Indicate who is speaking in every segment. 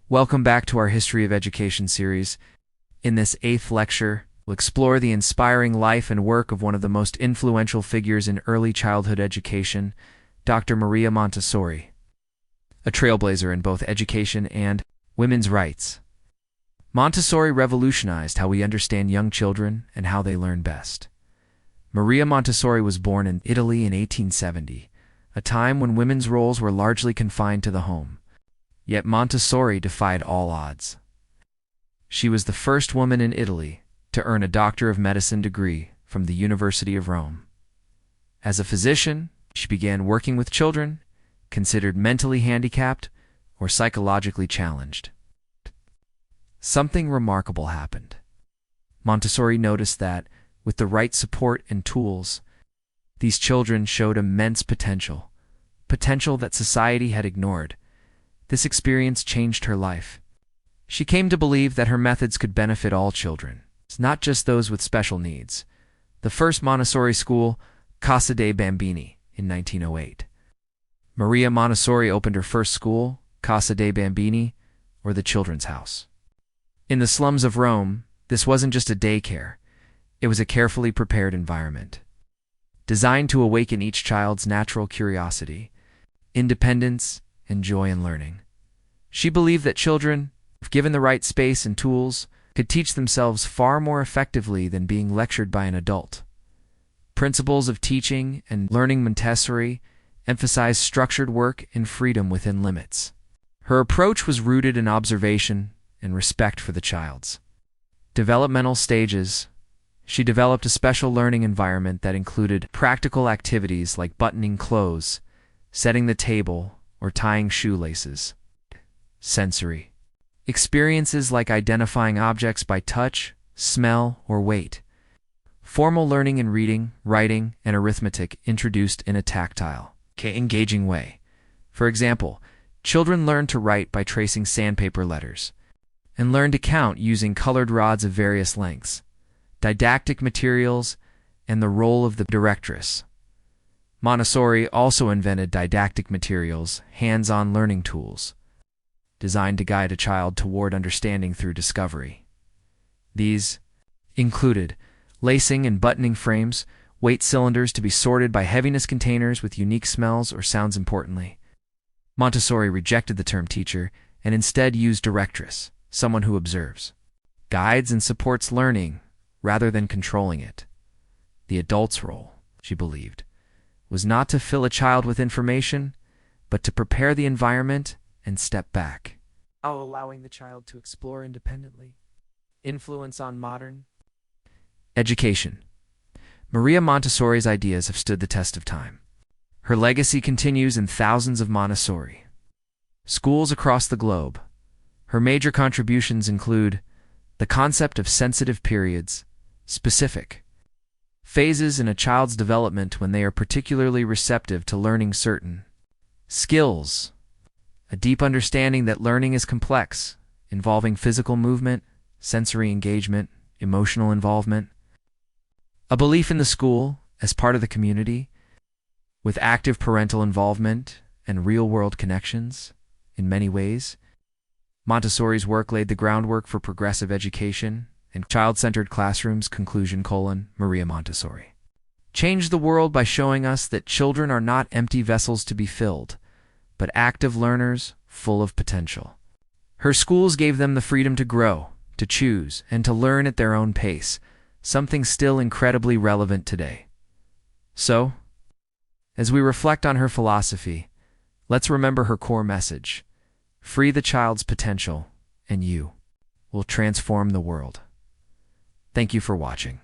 Speaker 1: Welcome back to our History of Education series. In this 8th lecture, we'll explore the inspiring life and work of one of the most influential figures in early childhood education, Dr. Maria Montessori, a trailblazer in both education and women's rights. Montessori revolutionized how we understand young children and how they learn best. Maria Montessori was born in Italy in 1870, a time when women's roles were largely confined to the home. Yet Montessori defied all odds. She was the first woman in Italy to earn a Doctor of Medicine degree from the University of Rome. As a physician, she began working with children considered mentally handicapped or psychologically challenged. Something remarkable happened. Montessori noticed that, with the right support and tools, these children showed immense potential that society had ignored. This experience changed her life. She came to believe that her methods could benefit all children, not just those with special needs. The first Montessori school, Casa dei Bambini, in 1908. Maria Montessori opened her first school, Casa dei Bambini, or the Children's House. In the slums of Rome, this wasn't just a daycare. It was a carefully prepared environment, designed to awaken each child's natural curiosity, independence, and joy in learning. She believed that children, if given the right space and tools, could teach themselves far more effectively than being lectured by an adult. Principles of teaching and learning Montessori emphasized structured work and freedom within limits. Her approach was rooted in observation and respect for the child's developmental stages. She developed a special learning environment that included practical activities like buttoning clothes, setting the table, or tying shoelaces. Sensory experiences like identifying objects by touch, smell, or weight. Formal learning in reading, writing, and arithmetic introduced in a tactile, engaging way. For example, children learned to write by tracing sandpaper letters, and learned to count using colored rods of various lengths. Didactic materials, and the role of the directress. Montessori also invented didactic materials, hands-on learning tools, designed to guide a child toward understanding through discovery. These included lacing and buttoning frames, weight cylinders to be sorted by heaviness containers with unique smells or sounds. Importantly, Montessori rejected the term teacher and instead used directress, someone who observes, guides, and supports learning rather than controlling it. The adult's role, she believed, was not to fill a child with information, but to prepare the environment and step back, allowing the child to explore independently. Influence on modern education. Maria Montessori's ideas have stood the test of time. Her legacy continues in thousands of Montessori schools across the globe. Her major contributions include the concept of sensitive periods, specific phases in a child's development when they are particularly receptive to learning certain skills, a deep understanding that learning is complex, involving physical movement, sensory engagement, emotional involvement, a belief in the school as part of the community, with active parental involvement and real-world connections. In many ways, Montessori's work laid the groundwork for progressive education and child-centered classrooms. Conclusion: Maria Montessori changed the world by showing us that children are not empty vessels to be filled, but active learners full of potential. Her schools gave them the freedom to grow, to choose, and to learn at their own pace, something still incredibly relevant today. So, as we reflect on her philosophy, let's remember her core message: free the child's potential, and you will transform the world. Thank you for watching.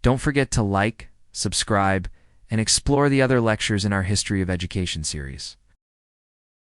Speaker 1: Don't forget to like, subscribe, and explore the other lectures in our History of Education series.